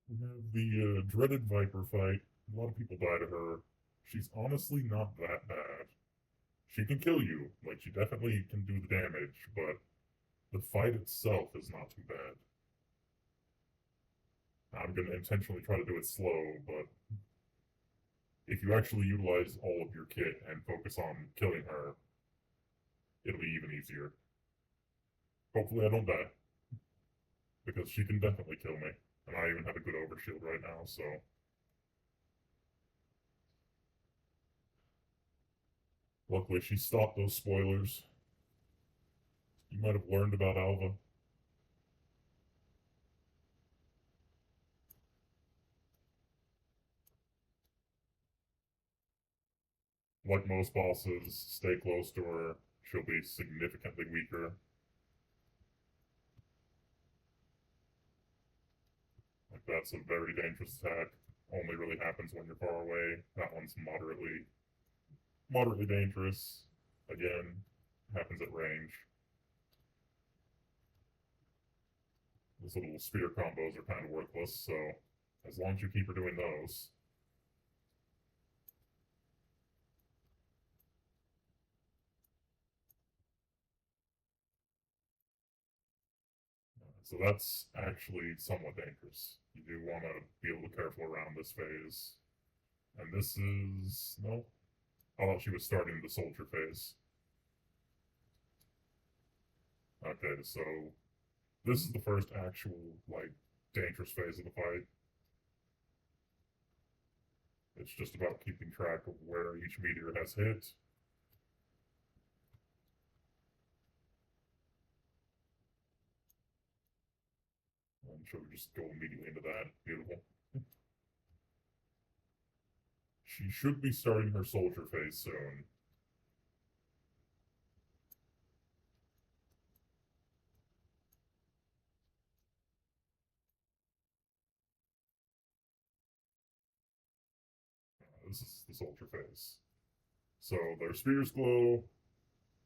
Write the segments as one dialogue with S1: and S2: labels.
S1: We have the dreaded Viper fight. A lot of people die to her. She's honestly not that bad. She can kill you, like she definitely can do the damage, but the fight itself is not too bad. I'm going to intentionally try to do it slow, but if you actually utilize all of your kit and focus on killing her, it'll be even easier. Hopefully I don't die, because she can definitely kill me. And I even have a good overshield right now, so luckily she stopped those spoilers. You might have learned about Alva. Like most bosses, stay close to her. She'll be significantly weaker. Like that's a very dangerous attack. Only really happens when you're far away. That one's moderately dangerous. Again, happens at range. Those little spear combos are kind of worthless, so as long as you keep her doing those. So that's actually somewhat dangerous. You do want to be a little careful around this phase. And this is... no. I thought she was starting the soldier phase. Okay, so this is the first actual, like, dangerous phase of the fight. It's just about keeping track of where each meteor has hit. And she'll just go immediately into that. Beautiful. She should be starting her soldier phase soon. This is the soldier phase. So their spears glow.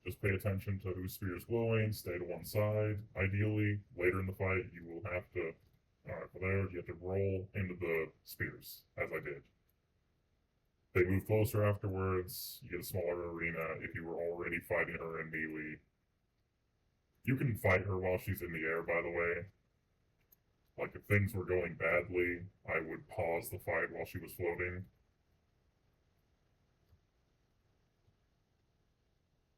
S1: Just pay attention to whose spear is glowing. Stay to one side. Ideally, later in the fight, you will have to. Alright, for there, you have to roll into the spears, as I did. They move closer afterwards. You get a smaller arena. If you were already fighting her in melee, you can fight her while she's in the air, by the way. Like, if things were going badly, I would pause the fight while she was floating.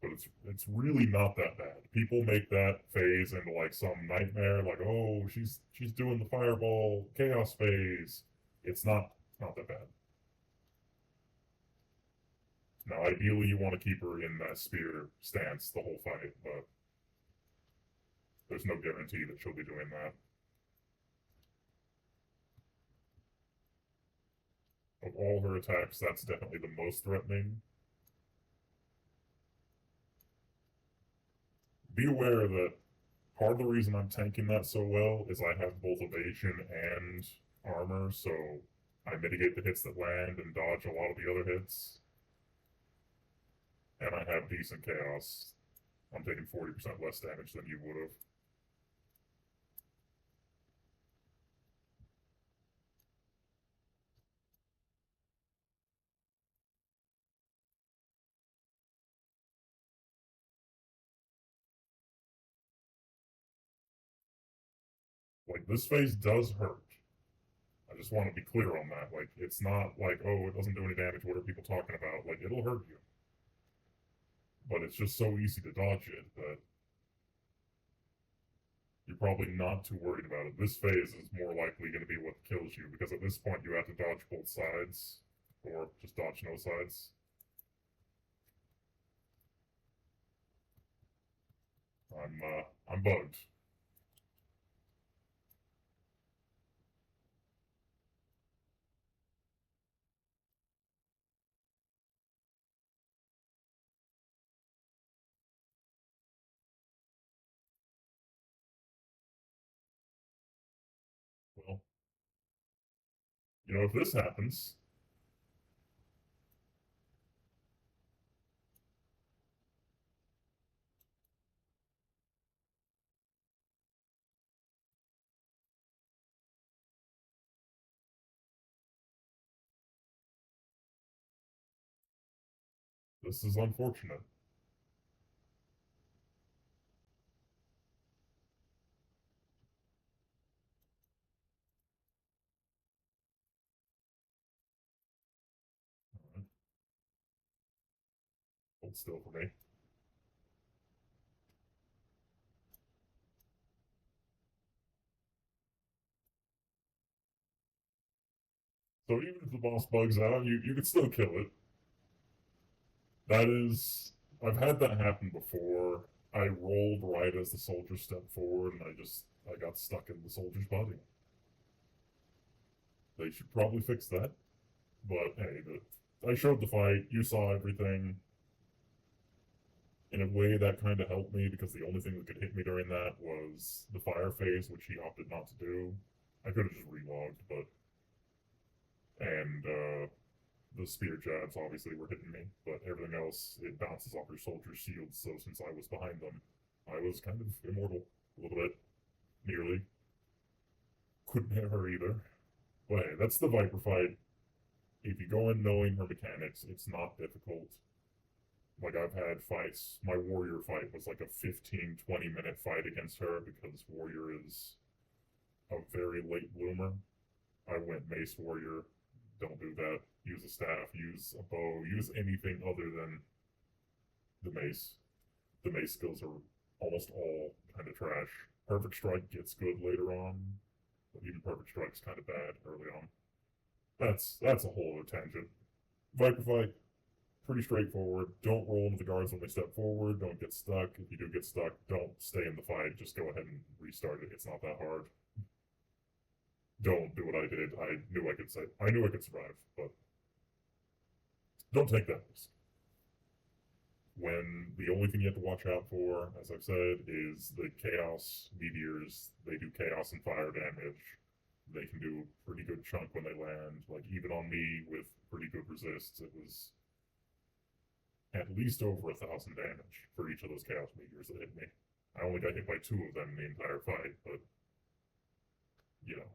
S1: But it's really not that bad. People make that phase into like some nightmare, like, oh, she's doing the fireball chaos phase. It's not that bad. Now, ideally, you want to keep her in that spear stance the whole fight, but there's no guarantee that she'll be doing that. Of all her attacks, that's definitely the most threatening. Be aware that part of the reason I'm tanking that so well is I have both evasion and armor, so I mitigate the hits that land and dodge a lot of the other hits. And I have decent chaos. I'm taking 40% less damage than you would have. Like, this phase does hurt. I just want to be clear on that. Like, it's not like, oh, it doesn't do any damage. What are people talking about? Like, it'll hurt you. But it's just so easy to dodge it that you're probably not too worried about it. This phase is more likely going to be what kills you because at this point you have to dodge both sides or just dodge no sides. I'm bugged. Well, if this happens, This is unfortunate. Alright. Hold still for me. So even if the boss bugs out, you can still kill it. That is, I've had that happen before. I rolled right as the soldier stepped forward, and I got stuck in the soldier's body. They should probably fix that. But hey, I showed the fight. You saw everything. In a way, that kind of helped me because the only thing that could hit me during that was the fire phase, which he opted not to do. I could have just relogged, but and the spear jabs obviously were hitting me, but everything else it bounces off your soldier's shields. So since I was behind them, I was kind of immortal a little bit, nearly. Couldn't hit her either. But hey, that's the Viper fight. If you go in knowing her mechanics, it's not difficult. Like, I've had fights. My warrior fight was like a 15-20 minute fight against her because warrior is a very late bloomer. I went mace warrior. Don't do that. Use a staff, use a bow, use anything other than the mace. The mace skills are almost all kind of trash. Perfect strike gets good later on, but even perfect strike's kind of bad early on. That's a whole other tangent. Viper fight, pretty straightforward. Don't roll into the guards when they step forward. Don't get stuck. If you do get stuck, don't stay in the fight. Just go ahead and restart it. It's not that hard. Don't do what I did. I knew I could survive, but don't take that risk. When the only thing you have to watch out for, as I've said, is the chaos meteors. They do chaos and fire damage. They can do a pretty good chunk when they land. Like, even on me with pretty good resists, it was at least over 1,000 damage for each of those chaos meteors that hit me. I only got hit by 2 of them in the entire fight, but you know,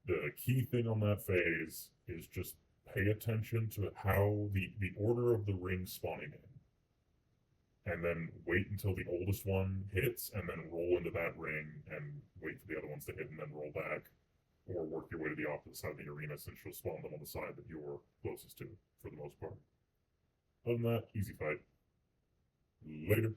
S1: the key thing on that phase is just pay attention to how the order of the rings spawning in, and then wait until the oldest one hits, and then roll into that ring, and wait for the other ones to hit, and then roll back, or work your way to the opposite side of the arena since you'll spawn them on the side that you're closest to for the most part. Other than that, easy fight. Later.